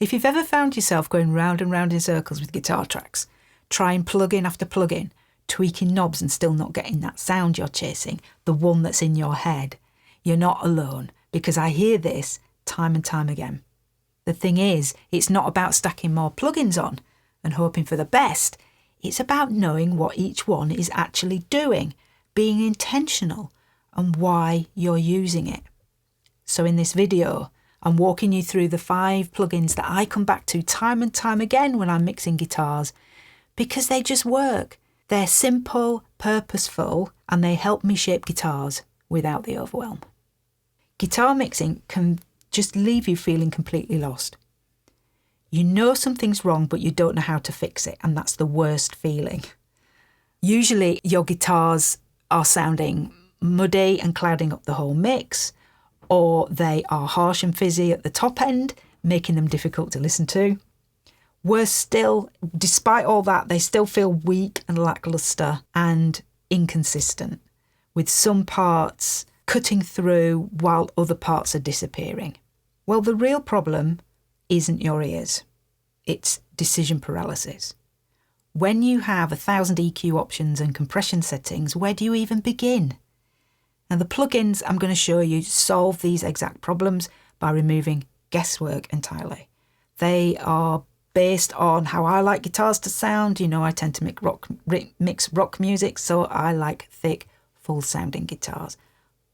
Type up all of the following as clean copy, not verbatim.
If you've ever found yourself going round and round in circles with guitar tracks, trying plug-in after plug-in, tweaking knobs and still not getting that sound you're chasing, the one that's in your head, you're not alone, because I hear this time and time again. The thing is, it's not about stacking more plugins on and hoping for the best. It's about knowing what each one is actually doing, being intentional, and why you're using it. So in this video, I'm walking you through the 5 plugins that I come back to time and time again when I'm mixing guitars, because they just work. They're simple, purposeful, and they help me shape guitars without the overwhelm. Guitar mixing can just leave you feeling completely lost. You know something's wrong, but you don't know how to fix it, and that's the worst feeling. Usually your guitars are sounding muddy and clouding up the whole mix, or they are harsh and fizzy at the top end, making them difficult to listen to. Worse still, despite all that, they still feel weak and lackluster and inconsistent, with some parts cutting through while other parts are disappearing. Well, the real problem isn't your ears. It's decision paralysis. When you have 1,000 EQ options and compression settings, where do you even begin? Now, the plugins I'm going to show you solve these exact problems by removing guesswork entirely. They are based on how I like guitars to sound. You know, I tend to mix rock music, so I like thick, full-sounding guitars.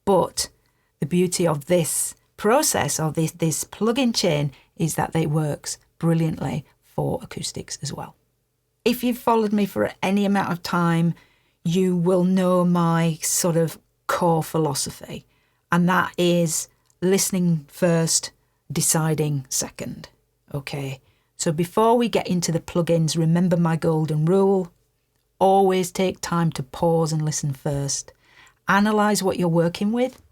But the beauty of this process, or this plug-in chain, is that it works brilliantly for acoustics as well. If you've followed me for any amount of time, you will know my sort of core philosophy, and that is listening first, deciding second. Okay, so before we get into the plugins, remember my golden rule. Always take time to pause and listen first. Analyse what you're working with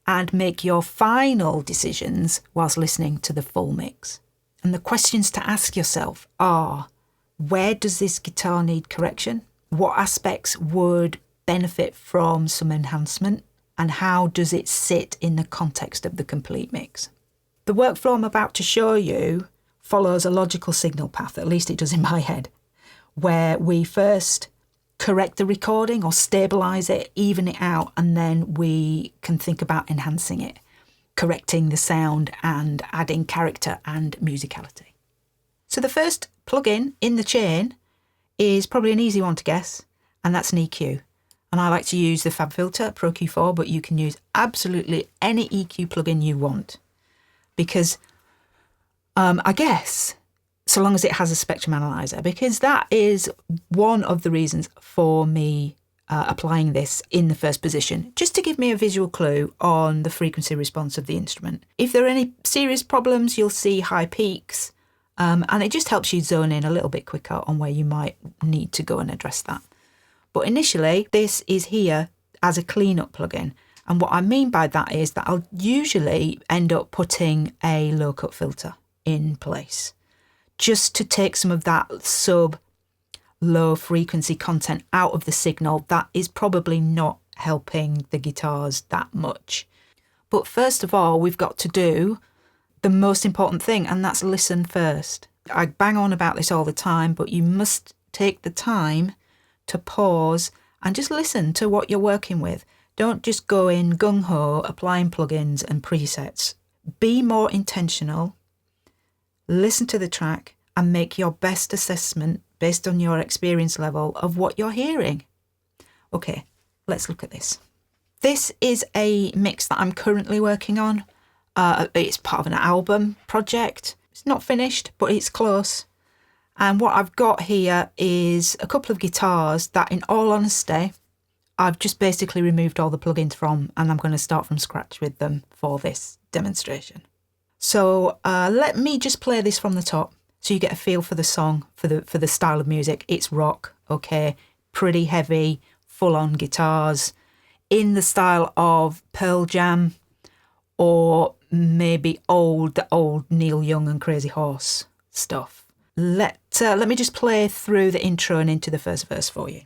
and make your final decisions whilst listening to the full mix. And the questions to ask yourself are, where does this guitar need correction? What aspects would benefit from some enhancement? And how does it sit in the context of the complete mix? The workflow I'm about to show you follows a logical signal path, at least it does in my head, where we first correct the recording or stabilise it, even it out, and then we can think about enhancing it, correcting the sound and adding character and musicality. So the first plugin in the chain is probably an easy one to guess, and that's an EQ. And I like to use the FabFilter Pro Q4, but you can use absolutely any EQ plugin you want, because I guess so long as it has a spectrum analyzer, because that is one of the reasons for me applying this in the first position, just to give me a visual clue on the frequency response of the instrument. If there are any serious problems, you'll see high peaks, and it just helps you zone in a little bit quicker on where you might need to go and address that. But initially, this is here as a cleanup plugin. And what I mean by that is that I'll usually end up putting a low-cut filter in place, just to take some of that sub-low frequency content out of the signal that is probably not helping the guitars that much. But first of all, we've got to do the most important thing, and that's listen first. I bang on about this all the time, but you must take the time to pause and just listen to what you're working with. Don't just go in gung-ho applying plugins and presets. Be more intentional, listen to the track, and make your best assessment based on your experience level of what you're hearing. Okay, let's look at this. This is a mix that I'm currently working on. It's part of an album project. It's not finished, but it's close. And what I've got here is a couple of guitars that, in all honesty, I've just basically removed all the plugins from, and I'm going to start from scratch with them for this demonstration. So let me just play this from the top so you get a feel for the song, for the style of music. It's rock, okay, pretty heavy, full-on guitars, in the style of Pearl Jam, or maybe the old Neil Young and Crazy Horse stuff. Let me just play through the intro and into the first verse for you.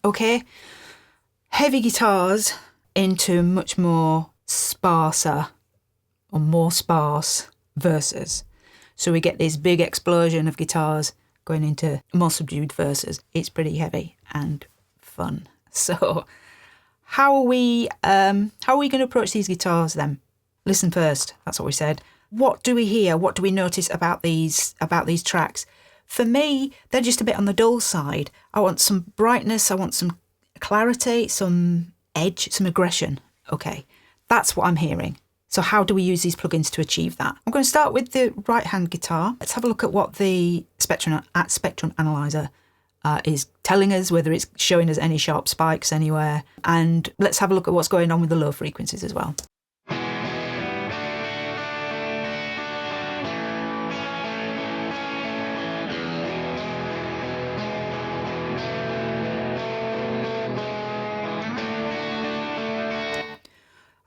Okay, heavy guitars into much more sparser or more sparse verses. So we get this big explosion of guitars going into more subdued verses. It's pretty heavy and fun. So how are we going to approach these guitars then? Listen first. That's what we said. What do we hear? What do we notice about these tracks? For me, they're just a bit on the dull side. I want some brightness. I want some clarity, some edge, some aggression. Okay, that's what I'm hearing. So how do we use these plugins to achieve that? I'm going to start with the right-hand guitar. Let's have a look at what the Spectrum Analyzer is telling us, whether it's showing us any sharp spikes anywhere. And let's have a look at what's going on with the low frequencies as well.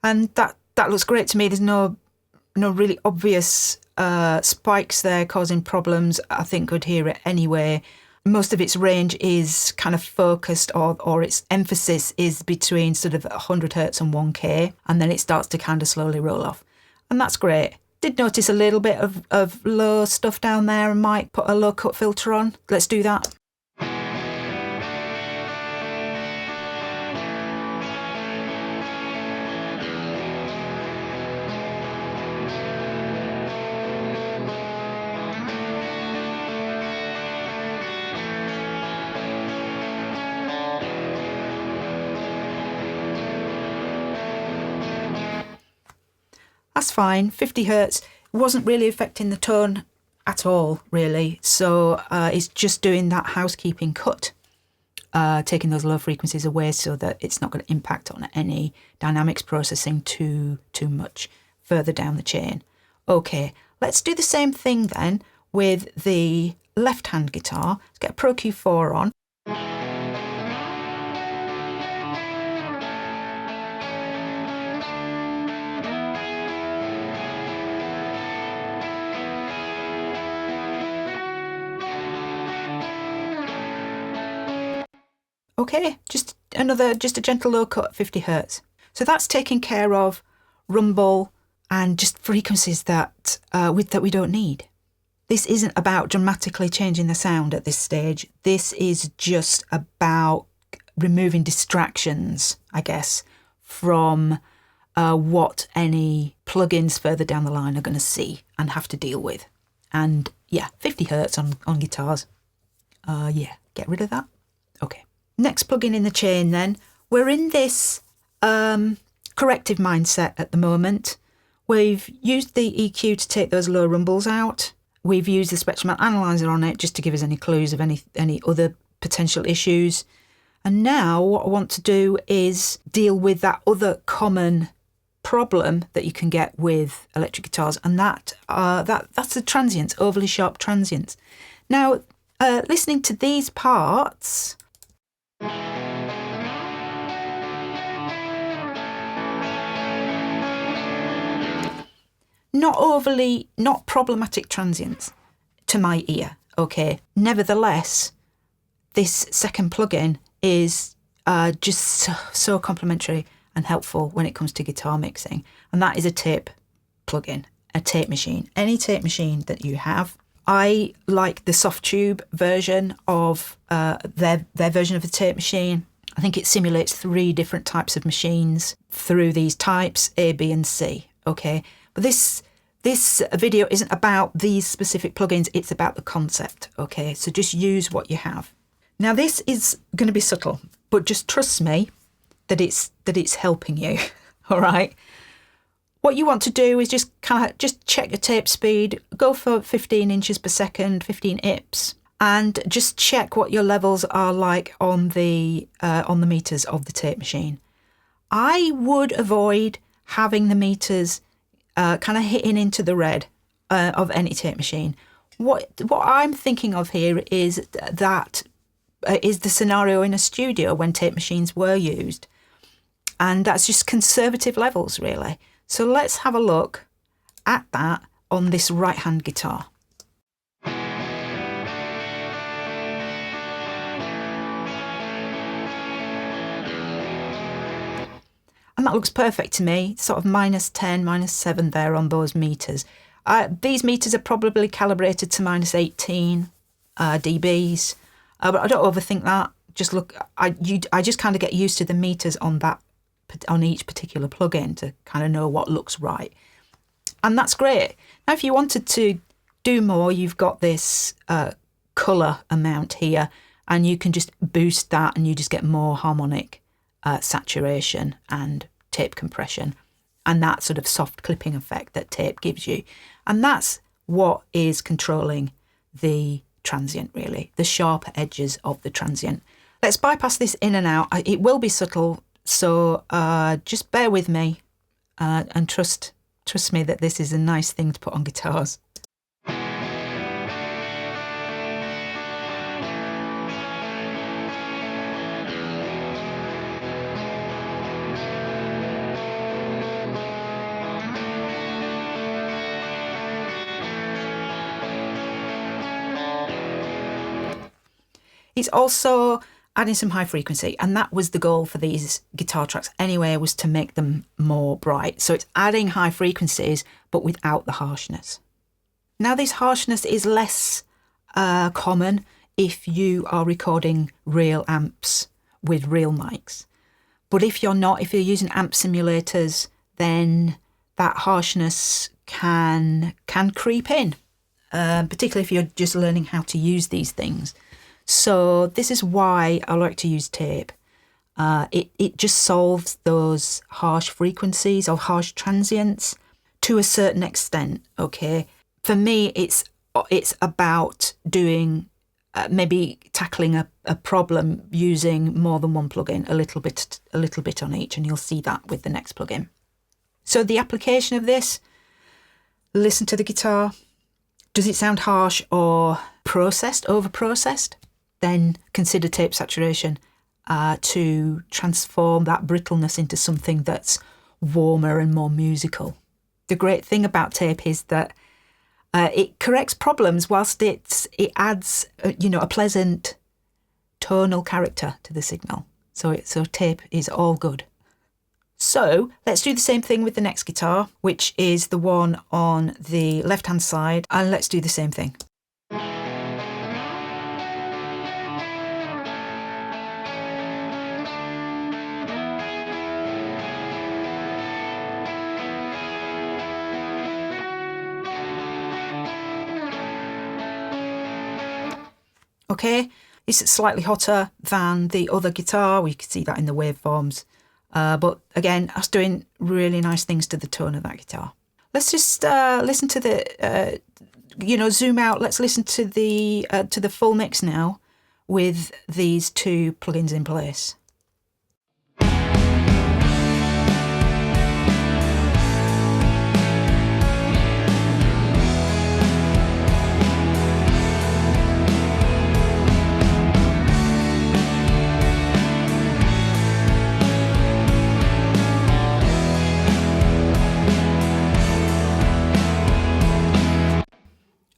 And that looks great to me. There's no really obvious spikes there causing problems. I think could hear it anyway. Most of its range is kind of focused, or its emphasis is between sort of 100 hertz and 1K, and then it starts to kind of slowly roll off. And that's great. Did notice a little bit of low stuff down there and might put a low cut filter on. Let's do that. That's fine. 50 hertz wasn't really affecting the tone at all, really. So it's just doing that housekeeping cut, taking those low frequencies away so that it's not going to impact on any dynamics processing too much further down the chain. Okay, let's do the same thing then with the left-hand guitar. Let's get a Pro Q4 on. Okay, just a gentle low cut, 50 hertz. So that's taking care of rumble and just frequencies that we don't need. This isn't about dramatically changing the sound at this stage. This is just about removing distractions, I guess, from what any plugins further down the line are going to see and have to deal with. And yeah, 50 hertz on guitars. Yeah, get rid of that. Okay. Next plugin in the chain then. We're in this corrective mindset at the moment. We've used the EQ to take those low rumbles out. We've used the Spectrum Analyzer on it just to give us any clues of any other potential issues. And now what I want to do is deal with that other common problem that you can get with electric guitars, and that's the transients, overly sharp transients. Now, listening to these parts, not problematic transients to my ear, okay? Nevertheless, this second plugin is just so complementary and helpful when it comes to guitar mixing, and that is a tape plugin, a tape machine. Any tape machine that you have. I like the soft tube version of their version of the tape machine. I think it simulates 3 different types of machines through these types, A, B, and C. Okay, but this video isn't about these specific plugins. It's about the concept. Okay, so just use what you have. Now this is going to be subtle, but just trust me that it's helping you. All right. What you want to do is just check your tape speed. Go for 15 inches per second, 15 IPS. And just check what your levels are like on the meters of the tape machine. I would avoid having the meters kind of hitting into the red of any tape machine. What I'm thinking of here is that is the scenario in a studio when tape machines were used, and that's just conservative levels really. So let's have a look at that on this right-hand guitar. And that looks perfect to me, sort of -10, -7 there on those meters. These meters are probably calibrated to -18 dBs, but I don't overthink that. Just look, I just kind of get used to the meters on each particular plugin to kind of know what looks right. And that's great. Now, if you wanted to do more, you've got this colour amount here, and you can just boost that and you just get more harmonic saturation and tape compression and that sort of soft clipping effect that tape gives you. And that's what is controlling the transient, really, the sharper edges of the transient. Let's bypass this in and out. It will be subtle, so just bear with me and trust me that this is a nice thing to put on guitars. It's also adding some high frequency, and that was the goal for these guitar tracks anyway, was to make them more bright. So it's adding high frequencies, but without the harshness. Now, this harshness is less common if you are recording real amps with real mics. But if you're not, if you're using amp simulators, then that harshness can creep in, particularly if you're just learning how to use these things. So this is why I like to use tape. It just solves those harsh frequencies or harsh transients to a certain extent, okay? For me, it's about doing, maybe tackling a problem using more than one plugin, a little bit on each, and you'll see that with the next plugin. So the application of this, listen to the guitar. Does it sound harsh or over-processed? Then consider tape saturation to transform that brittleness into something that's warmer and more musical. The great thing about tape is that it corrects problems whilst it adds, a pleasant tonal character to the signal. So tape is all good. So let's do the same thing with the next guitar, which is the one on the left-hand side, and let's do the same thing. Okay, it's slightly hotter than the other guitar. We can see that in the waveforms. But again, that's doing really nice things to the tone of that guitar. Let's just listen to the, zoom out. Let's listen to the full mix now with these two plugins in place.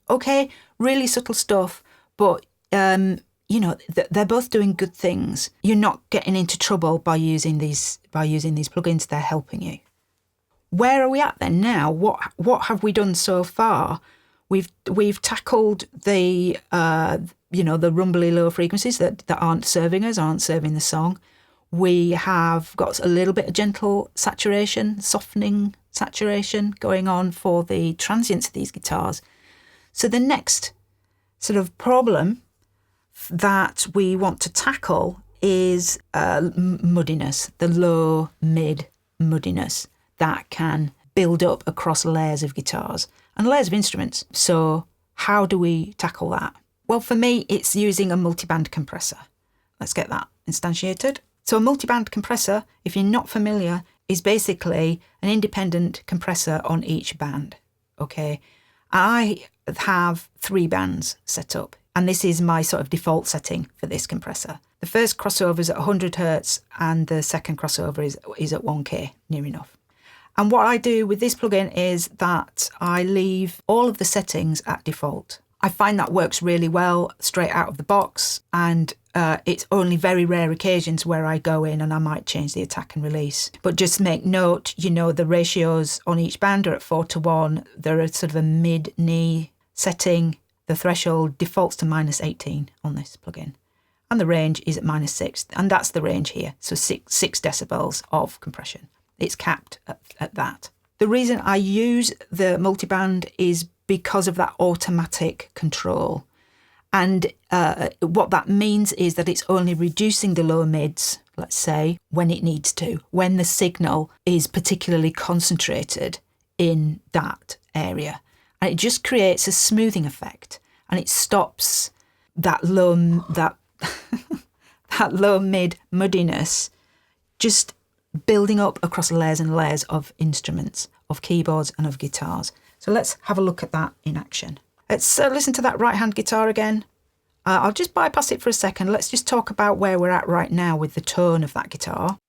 Okay, really subtle stuff, but they're both doing good things. You're not getting into trouble by using these plugins. They're helping you. Where are we at then now? What have we done so far? We've tackled the the rumbly low frequencies that aren't serving us, aren't serving the song. We have got a little bit of gentle saturation, softening saturation going on for the transients of these guitars. So the next sort of problem that we want to tackle is muddiness, the low, mid muddiness that can build up across layers of guitars and layers of instruments. So how do we tackle that? Well, for me, it's using a multiband compressor. Let's get that instantiated. So a multiband compressor, if you're not familiar, is basically an independent compressor on each band, okay? I have 3 bands set up, and this is my sort of default setting for this compressor. The first crossover is at 100 Hertz and the second crossover is at 1K, near enough. And what I do with this plugin is that I leave all of the settings at default. I find that works really well straight out of the box, and it's only very rare occasions where I go in and I might change the attack and release. But just make note, the ratios on each band are at 4:1. They're at sort of a mid-knee setting. The threshold defaults to -18 on this plugin. And the range is at -6, and that's the range here. So 6 decibels of compression. It's capped at that. The reason I use the multiband is because of that automatic control. And what that means is that it's only reducing the low mids, let's say, when it needs to, when the signal is particularly concentrated in that area. And it just creates a smoothing effect, and it stops that low that low mid muddiness just building up across layers and layers of instruments, of keyboards and of guitars. So let's have a look at that in action. Let's listen to that right hand guitar again. I'll just bypass it for a second. Let's just talk about where we're at right now with the tone of that guitar.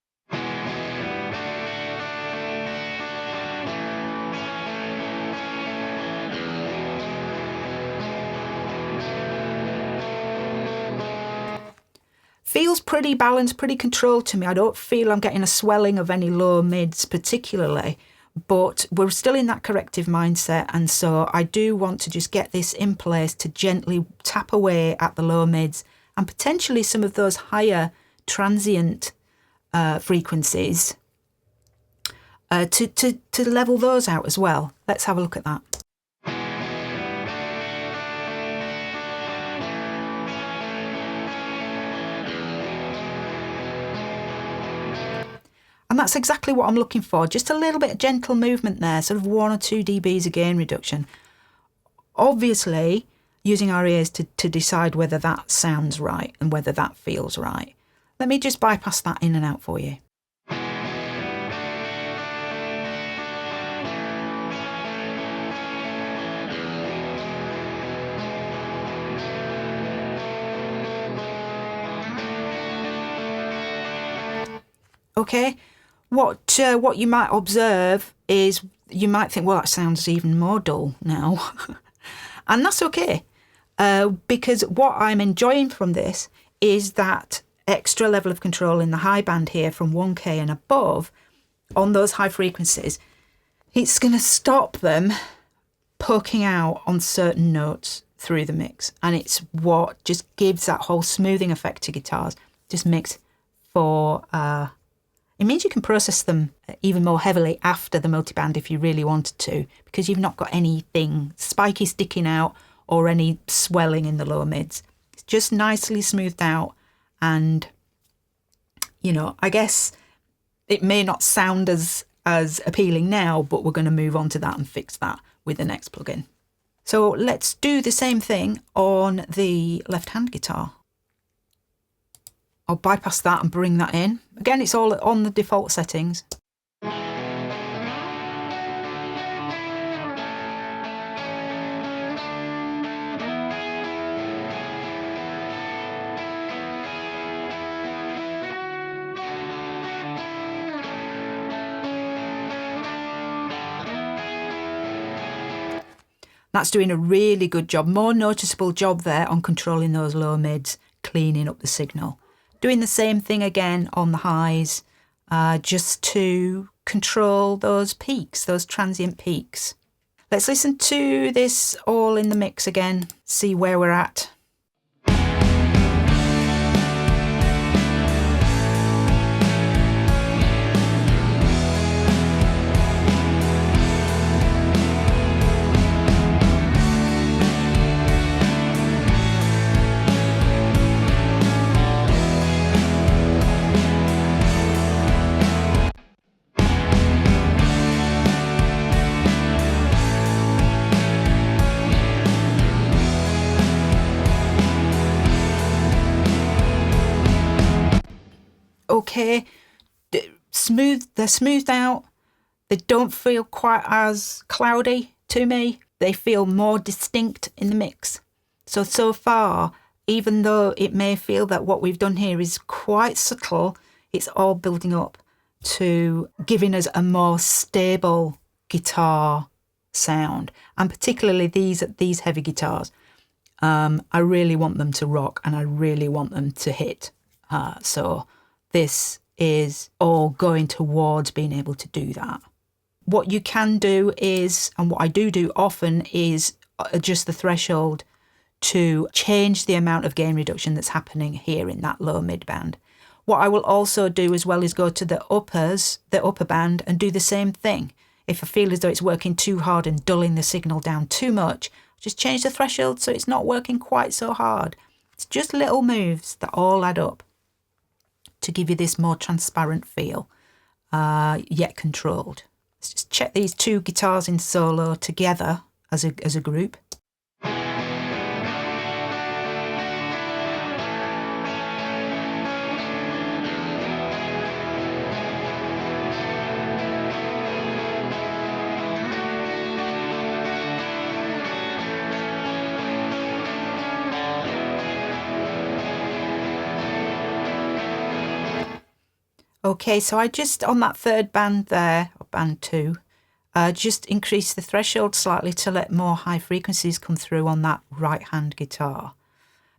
Feels pretty balanced, pretty controlled to me. I don't feel I'm getting a swelling of any low mids particularly, but we're still in that corrective mindset, and so I do want to just get this in place to gently tap away at the low mids and potentially some of those higher transient frequencies to level those out as well. Let's have a look at that. And that's exactly what I'm looking for. Just a little bit of gentle movement there, sort of 1 or 2 dBs of gain reduction. Obviously, using our ears to decide whether that sounds right and whether that feels right. Let me just bypass that in and out for you. Okay, what you might observe is you might think, well, that sounds even more dull now. And that's okay, because what I'm enjoying from this is that extra level of control in the high band here from 1K and above on those high frequencies. It's going to stop them poking out on certain notes through the mix. And it's what just gives that whole smoothing effect to guitars. Just makes for... it means you can process them even more heavily after the multiband if you really wanted to, because you've not got anything spiky sticking out or any swelling in the lower mids. It's just nicely smoothed out, and, I guess it may not sound as appealing now, but we're going to move on to that and fix that with the next plugin. So let's do the same thing on the left-hand guitar. I'll bypass that and bring that in. Again, it's all on the default settings. That's doing a really good job, more noticeable job there on controlling those low mids, cleaning up the signal. Doing the same thing again on the highs, just to control those peaks, those transient peaks. Let's listen to this all in the mix again, see where we're at. Okay, they're smoothed out. They don't feel quite as cloudy to me. They feel more distinct in the mix. So far, even though it may feel that what we've done here is quite subtle, it's all building up to giving us a more stable guitar sound, and particularly these heavy guitars. I really want them to rock and I really want them to hit. So this is all going towards being able to do that. What you can do is, and what I do often, is adjust the threshold to change the amount of gain reduction that's happening here in that low mid band. What I will also do as well is go to the upper band, and do the same thing. If I feel as though it's working too hard and dulling the signal down too much, just change the threshold so it's not working quite so hard. It's just little moves that all add up to give you this more transparent feel, yet controlled. Let's just check these two guitars in solo together as a group. Okay, so I just, on that third band there, or band 2, just increase the threshold slightly to let more high frequencies come through on that right-hand guitar,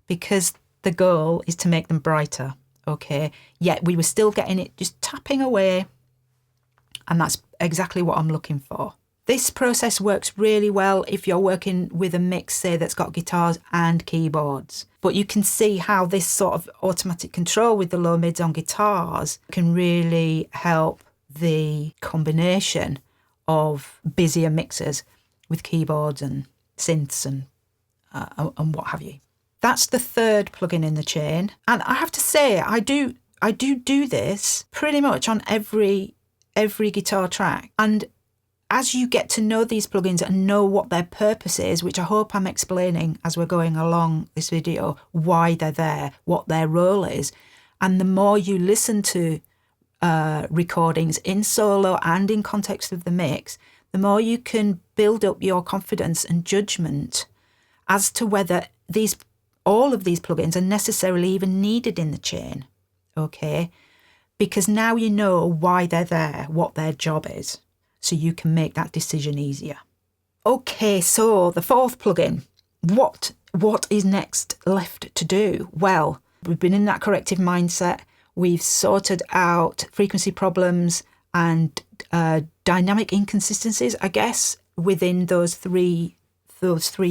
because the goal is to make them brighter, okay? Yet we were still getting it just tapping away, and that's exactly what I'm looking for. This process works really well if you're working with a mix, say, that's got guitars and keyboards. But you can see how this sort of automatic control with the low mids on guitars can really help the combination of busier mixers with keyboards and synths and what have you. That's the third plugin in the chain. And I have to say, I do this pretty much on every guitar track. And as you get to know these plugins and know what their purpose is, which I hope I'm explaining as we're going along this video, why they're there, what their role is, and the more you listen to recordings in solo and in context of the mix, the more you can build up your confidence and judgment as to whether all of these plugins are necessarily even needed in the chain, okay? Because now you know why they're there, what their job is. So you can make that decision easier. Okay, so the fourth plugin. What is next left to do? Well, we've been in that corrective mindset. We've sorted out frequency problems and dynamic inconsistencies, I guess, within those three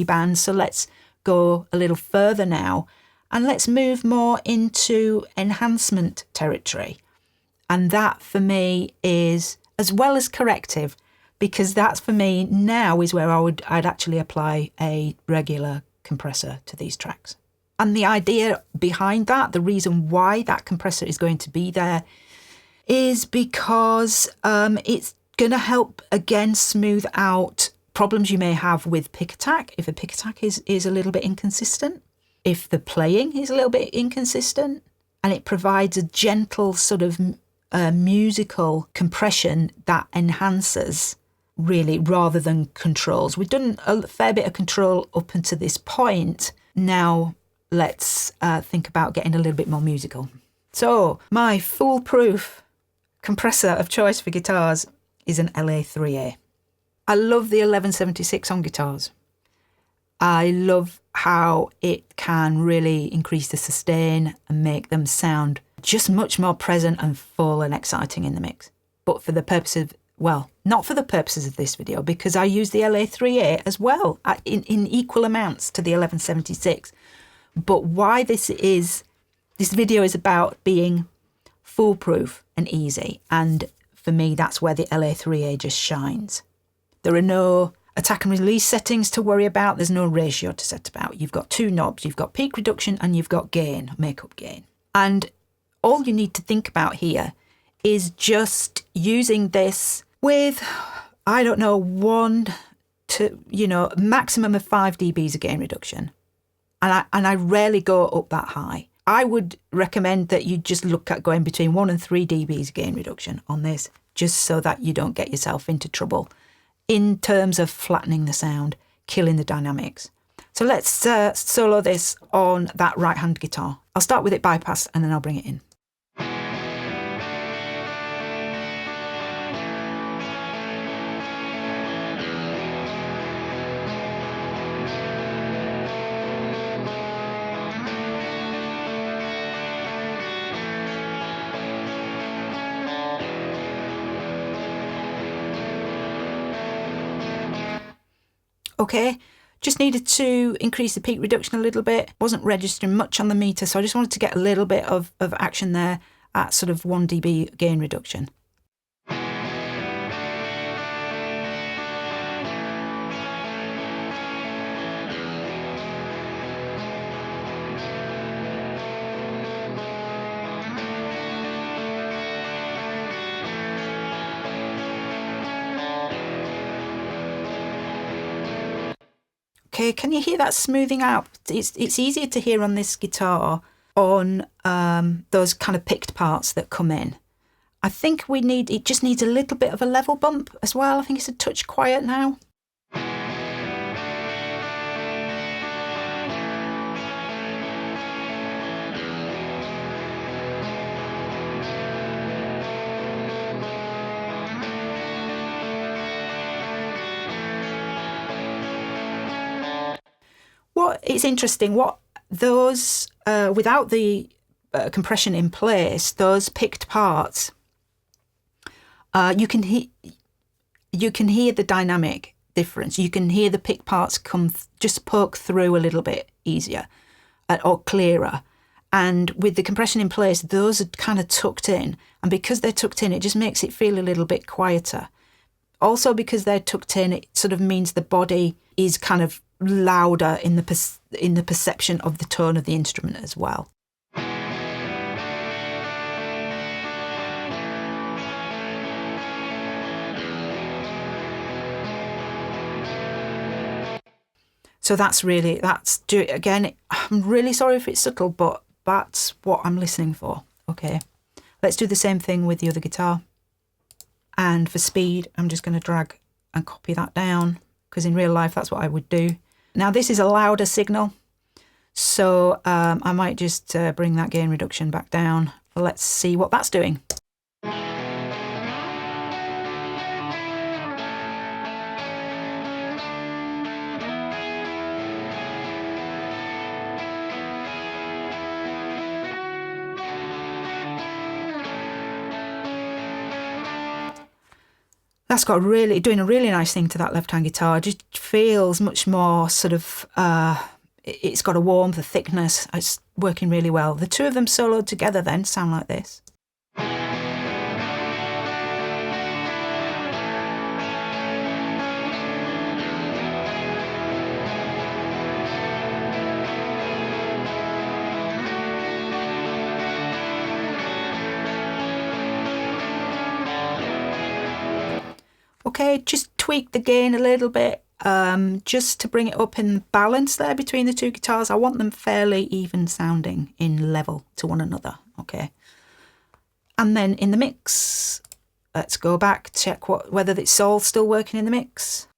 bands. So let's go a little further now, and let's move more into enhancement territory. And that for me is, as well as corrective, because that's for me now is where I'd actually apply a regular compressor to these tracks. And the idea behind that, the reason why that compressor is going to be there, is because it's going to help, again, smooth out problems you may have with pick attack. If a pick attack is a little bit inconsistent, if the playing is a little bit inconsistent, and it provides a gentle sort of musical compression that enhances, really, rather than controls. We've done a fair bit of control up until this point. Now let's think about getting a little bit more musical. So my foolproof compressor of choice for guitars is an LA3A. I love the 1176 on guitars. I love how it can really increase the sustain and make them sound just much more present and full and exciting in the mix. But for the purpose of, well, not for the purposes of this video, because I use the LA3A as well in equal amounts to the 1176. But why this video is about being foolproof and easy. And for me, that's where the LA3A just shines. There are no attack and release settings to worry about. There's no ratio to set about. You've got two knobs. You've got peak reduction and you've got gain, makeup gain. And all you need to think about here is just using this with, I don't know, 1 to, maximum of 5 dBs of gain reduction. And I rarely go up that high. I would recommend that you just look at going between 1 and 3 dBs of gain reduction on this, just so that you don't get yourself into trouble in terms of flattening the sound, killing the dynamics. So let's solo this on that right-hand guitar. I'll start with it bypass and then I'll bring it in. Okay, just needed to increase the peak reduction a little bit. Wasn't registering much on the meter, so I just wanted to get a little bit of action there at sort of 1 dB gain reduction. Okay, can you hear that smoothing out? It's easier to hear on this guitar on those kind of picked parts that come in. I think it just needs a little bit of a level bump as well. I think it's a touch quiet now. It's interesting, without the compression in place, those picked parts, you can hear the dynamic difference. You can hear the picked parts just poke through a little bit easier or clearer. And with the compression in place, those are kind of tucked in. And because they're tucked in, it just makes it feel a little bit quieter. Also, because they're tucked in, it sort of means the body is kind of louder in the perception of the tone of the instrument as well. So again, I'm really sorry if it's subtle, but that's what I'm listening for. Okay, let's do the same thing with the other guitar. And for speed, I'm just going to drag and copy that down, because in real life, that's what I would do. Now, this is a louder signal, so I might just bring that gain reduction back down. Let's see what that's doing. That's doing a really nice thing to that left-hand guitar. It just feels much more sort of, it's got a warmth, a thickness. It's working really well. The two of them soloed together then sound like this. Okay, just tweak the gain a little bit, just to bring it up in balance there between the two guitars. I want them fairly even sounding in level to one another, okay? And then in the mix, let's go back, check whether it's all still working in the mix.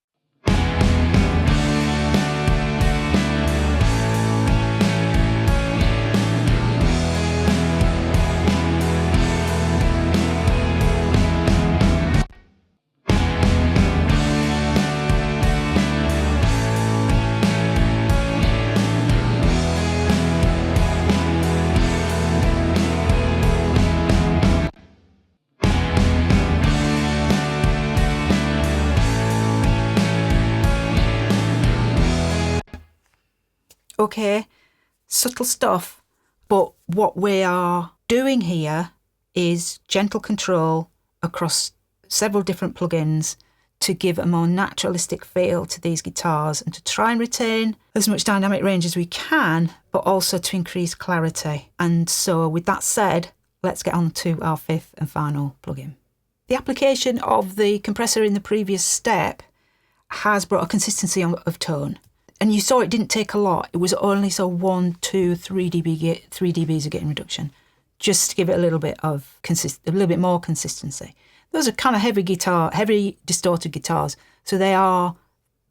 Okay, subtle stuff, but what we are doing here is gentle control across several different plugins to give a more naturalistic feel to these guitars and to try and retain as much dynamic range as we can, but also to increase clarity. And so with that said, let's get on to our fifth and final plugin. The application of the compressor in the previous step has brought a consistency of tone. And you saw it didn't take a lot. It was only 1, 2, 3 dBs of gain reduction, just to give it a little bit more consistency. Those are kind of heavy distorted guitars, so they are,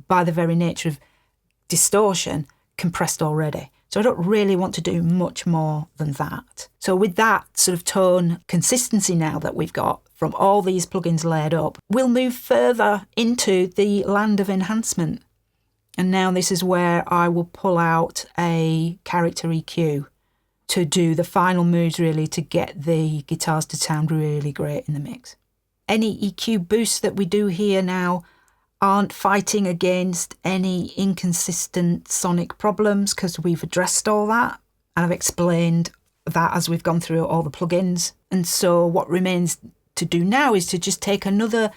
by the very nature of distortion, compressed already. So I don't really want to do much more than that. So with that sort of tone consistency now that we've got from all these plugins layered up, we'll move further into the land of enhancement. And now this is where I will pull out a character EQ to do the final moves, really, to get the guitars to sound really great in the mix. Any EQ boosts that we do here now aren't fighting against any inconsistent sonic problems because we've addressed all that. And I've explained that as we've gone through all the plugins. And so what remains to do now is to just take another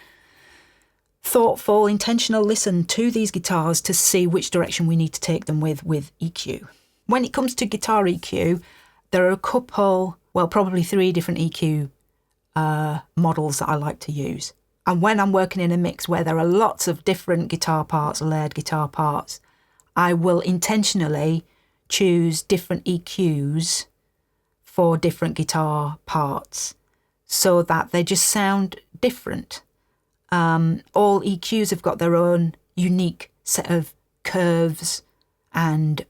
thoughtful, intentional listen to these guitars to see which direction we need to take them with EQ. When it comes to guitar EQ, there are a couple, well, probably 3 different EQ models that I like to use. And when I'm working in a mix where there are lots of different guitar parts, layered guitar parts, I will intentionally choose different EQs for different guitar parts so that they just sound different. All EQs have got their own unique set of curves and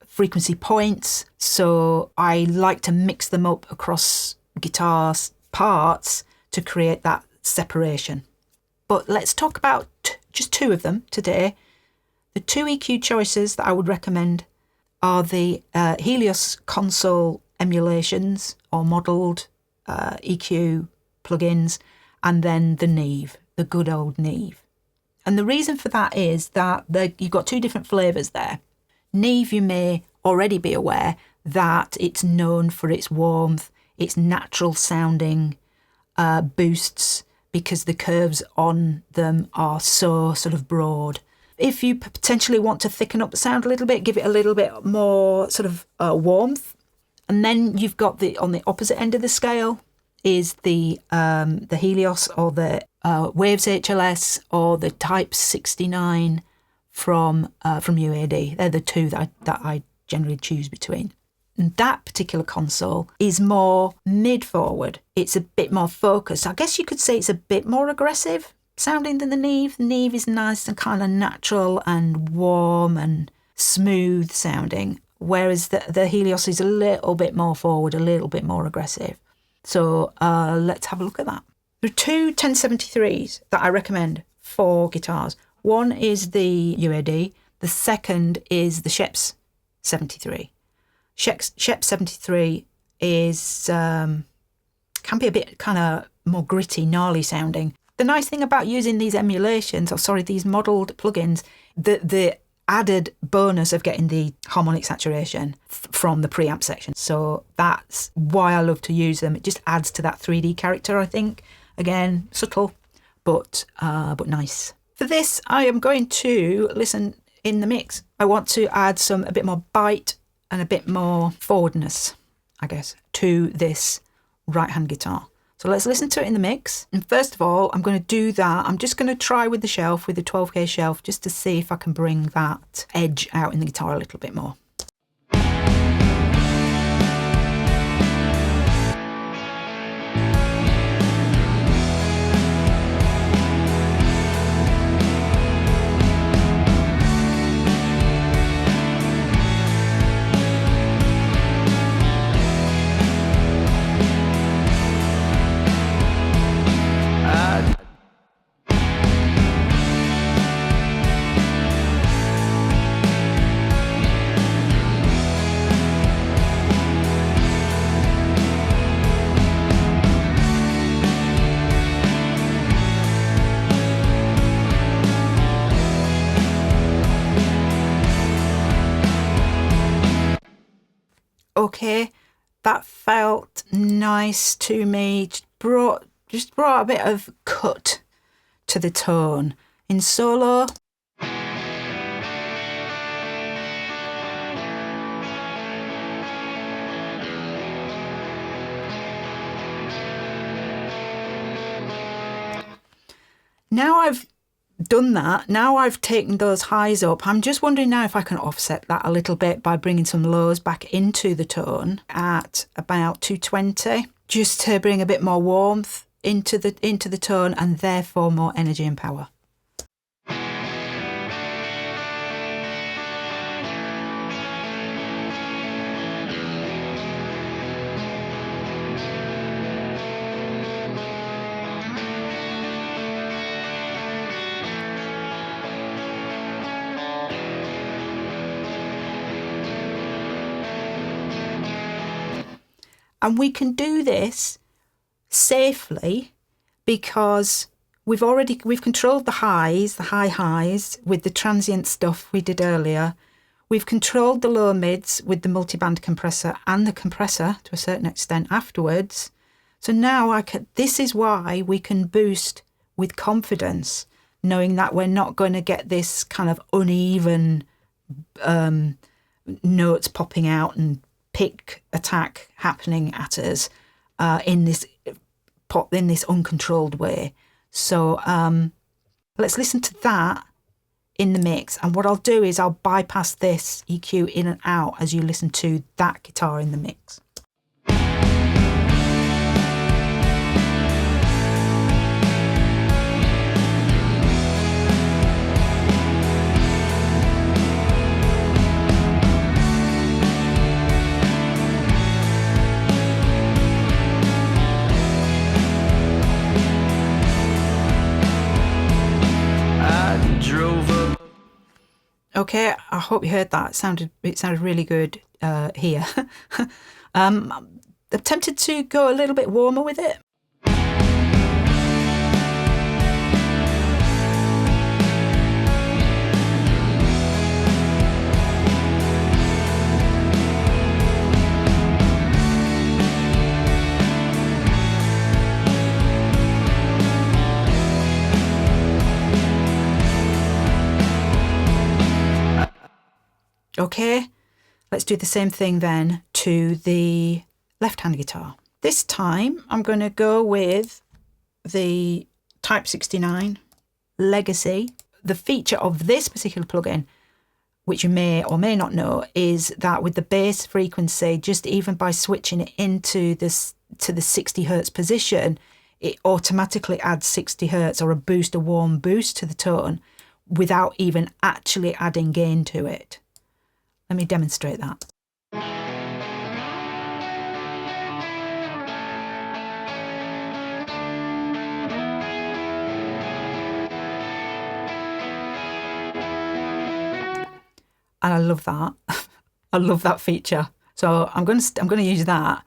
frequency points, so I like to mix them up across guitar parts to create that separation. But let's talk about just 2 of them today. The 2 EQ choices that I would recommend are the Helios console emulations or modelled EQ plugins, and then the Neve, the good old Neve. And the reason for that is that you've got 2 different flavours there. Neve, you may already be aware that it's known for its warmth, its natural sounding boosts, because the curves on them are so sort of broad. If you potentially want to thicken up the sound a little bit, give it a little bit more sort of warmth. And then you've got on the opposite end of the scale is the Helios or the Waves HLS or the Type 69 from UAD. They're the 2 that I generally choose between. And that particular console is more mid-forward. It's a bit more focused. I guess you could say it's a bit more aggressive sounding than the Neve. The Neve is nice and kind of natural and warm and smooth sounding, whereas the Helios is a little bit more forward, a little bit more aggressive. So let's have a look at that. There are 2 1073s that I recommend for guitars. One is the UAD. The second is the Sheps 73. Shep 73 is can be a bit kind of more gritty, gnarly sounding. The nice thing about using these these modelled plugins, the added bonus of getting the harmonic saturation from the preamp section. So that's why I love to use them. It just adds to that 3D character, I think. Again, subtle, but nice. For this, I am going to listen in the mix. I want to add a bit more bite and a bit more forwardness, I guess, to this right-hand guitar. So let's listen to it in the mix. And first of all, I'm going to do that. I'm just going to try with the 12K shelf, just to see if I can bring that edge out in the guitar a little bit more. Okay, that felt nice to me. Just brought a bit of cut to the tone. In solo, now I've done that, now I've taken those highs up, I'm just wondering now if I can offset that a little bit by bringing some lows back into the tone at about 220, just to bring a bit more warmth into the tone and therefore more energy and power. And we can do this safely because we've controlled the highs, the high highs with the transient stuff we did earlier. We've controlled the low mids with the multiband compressor and the compressor to a certain extent afterwards. So now this is why we can boost with confidence, knowing that we're not going to get this kind of uneven notes popping out and pick attack happening at us in this uncontrolled way. So let's listen to that in the mix. And what I'll do is I'll bypass this EQ in and out as you listen to that guitar in the mix. Okay, I hope you heard that. It sounded really good here. I'm tempted to go a little bit warmer with it. Okay, let's do the same thing then to the left-hand guitar. This time I'm going to go with the Type 69 Legacy. The feature of this particular plugin, which you may or may not know, is that with the bass frequency, just even by switching it into this to the 60 hertz position, it automatically adds 60 hertz or a warm boost to the tone without even actually adding gain to it. Let me demonstrate that. And I love that. I love that feature. So I'm going to use that.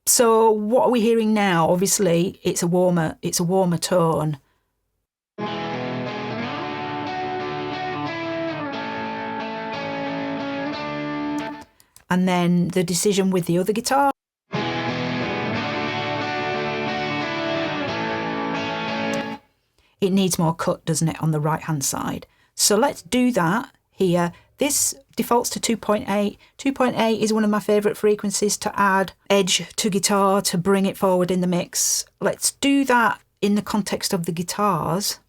So what are we hearing now? Obviously, it's a warmer tone. And then the decision with the other guitar. It needs more cut, doesn't it, on the right-hand side? So let's do that here. This defaults to 2.8. 2.8 is one of my favourite frequencies to add edge to guitar, to bring it forward in the mix. Let's do that in the context of the guitars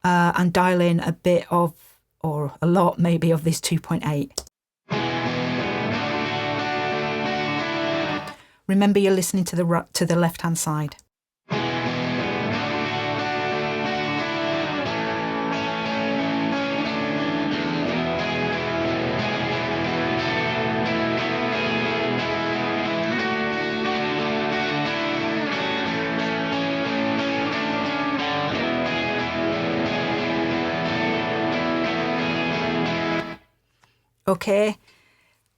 and dial in a bit of, or a lot maybe, of this 2.8. Remember, you're listening to the left-hand side. Okay.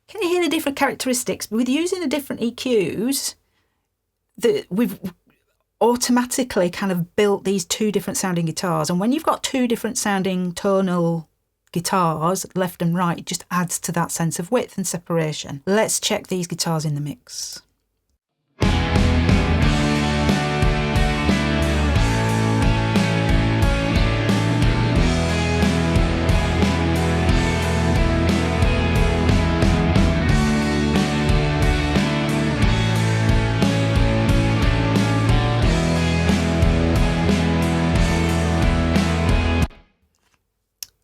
Can you hear the different characteristics? With using the different EQs, we've automatically kind of built these two different sounding guitars. And when you've got two different sounding tonal guitars, left and right, it just adds to that sense of width and separation. Let's check these guitars in the mix.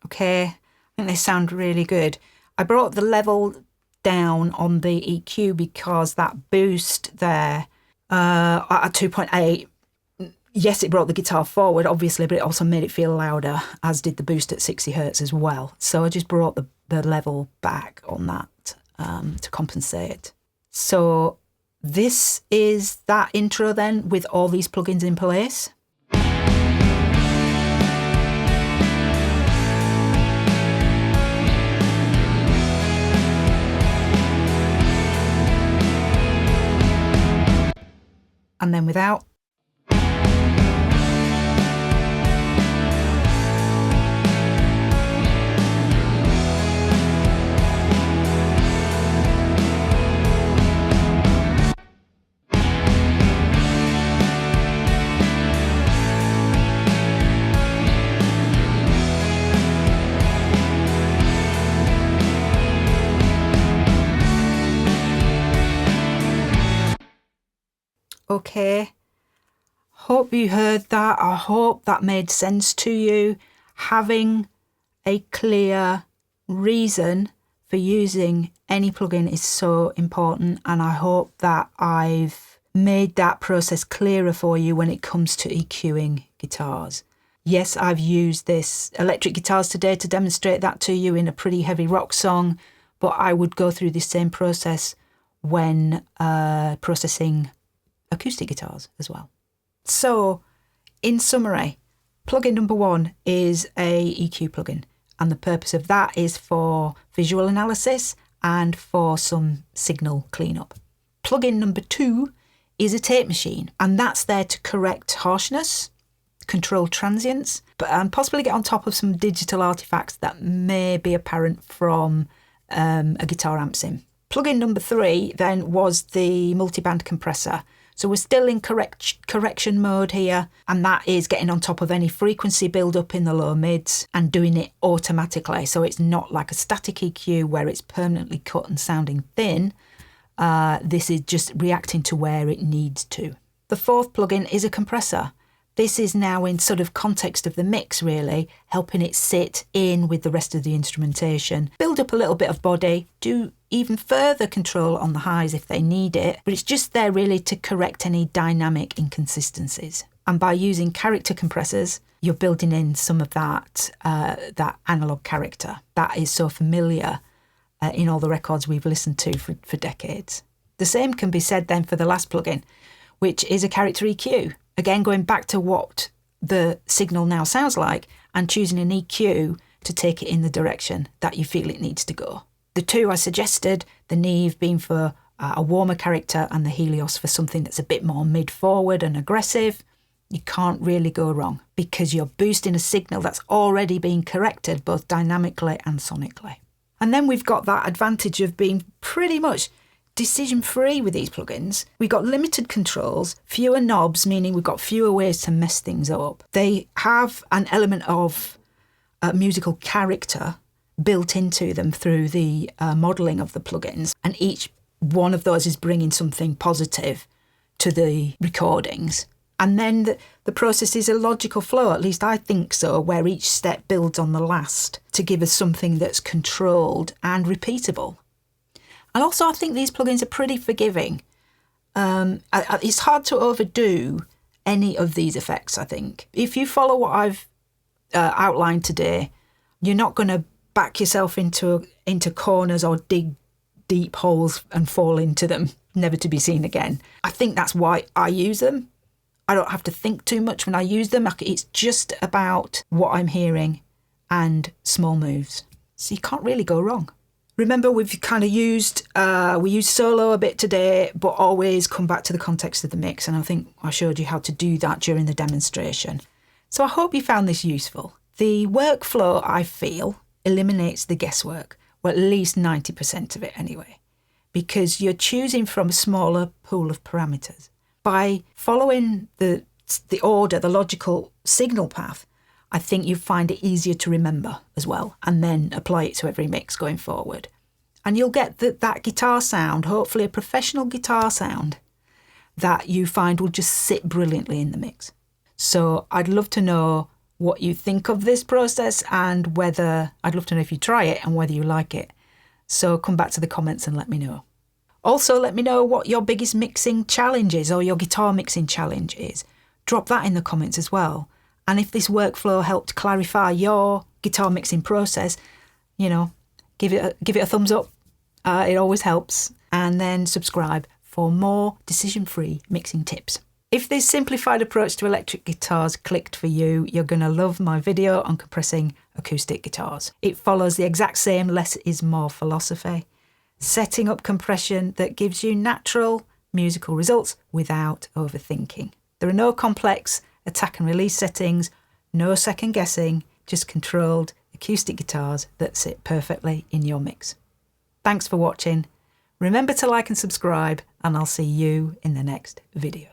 Okay, I think they sound really good. I brought the level down on the EQ because that boost there at 2.8, yes, it brought the guitar forward, obviously, but it also made it feel louder, as did the boost at 60 hertz as well. So I just brought the level back on that to compensate. So this is that intro then with all these plugins in place. And then without. okay. Hope you heard that. I hope that made sense to you. Having a clear reason for using any plugin is so important, and I hope that I've made that process clearer for you when it comes to EQing guitars. Yes, I've used this electric guitars today to demonstrate that to you in a pretty heavy rock song, but I would go through this same process when processing acoustic guitars as well. So, in summary, plugin number 1 is a EQ plugin, and the purpose of that is for visual analysis and for some signal cleanup. Plugin number 2 is a tape machine, and that's there to correct harshness, control transients, and possibly get on top of some digital artifacts that may be apparent from a guitar amp sim. Plugin number 3 then was the multiband compressor. So we're still in correction mode here, and that is getting on top of any frequency build-up in the low mids and doing it automatically. So it's not like a static EQ where it's permanently cut and sounding thin. This is just reacting to where it needs to. The 4th plugin is a compressor. This is now in sort of context of the mix, really, helping it sit in with the rest of the instrumentation, build up a little bit of body, do even further control on the highs if they need it, but it's just there really to correct any dynamic inconsistencies. And by using character compressors, you're building in some of that analog character that is so familiar in all the records we've listened to for decades. The same can be said then for the last plugin, which is a character EQ. Again, going back to what the signal now sounds like and choosing an EQ to take it in the direction that you feel it needs to go. The 2 I suggested, the Neve being for a warmer character and the Helios for something that's a bit more mid-forward and aggressive, you can't really go wrong because you're boosting a signal that's already been corrected both dynamically and sonically. And then we've got that advantage of being pretty much decision-free with these plugins. We've got limited controls, fewer knobs, meaning we've got fewer ways to mess things up. They have an element of musical character built into them through the modelling of the plugins, and each one of those is bringing something positive to the recordings. And then the process is a logical flow, at least I think so, where each step builds on the last to give us something that's controlled and repeatable. And also I think these plugins are pretty forgiving. It's hard to overdo any of these effects, I think. If you follow what I've outlined today, you're not going to back yourself into corners or dig deep holes and fall into them, never to be seen again. I think that's why I use them. I don't have to think too much when I use them. It's just about what I'm hearing and small moves. So you can't really go wrong. Remember, we've kind of used solo a bit today, but always come back to the context of the mix. And I think I showed you how to do that during the demonstration. So I hope you found this useful. The workflow, I feel, eliminates the guesswork, or at least 90% of it anyway, because you're choosing from a smaller pool of parameters. By following the order, the logical signal path, I think you find it easier to remember as well, and then apply it to every mix going forward. And you'll get that guitar sound, hopefully a professional guitar sound, that you find will just sit brilliantly in the mix. So I'd love to know what you think of this process, and I'd love to know if you try it and whether you like it. So come back to the comments and let me know. Also, let me know what your biggest mixing challenge is, or your guitar mixing challenge is. Drop that in the comments as well. And if this workflow helped clarify your guitar mixing process, give it a thumbs up. It always helps. And then subscribe for more decision-free mixing tips. If this simplified approach to electric guitars clicked for you, you're going to love my video on compressing acoustic guitars. It follows the exact same less is more philosophy, setting up compression that gives you natural musical results without overthinking. There are no complex attack and release settings, no second guessing, just controlled acoustic guitars that sit perfectly in your mix. Thanks for watching. Remember to like and subscribe, and I'll see you in the next video.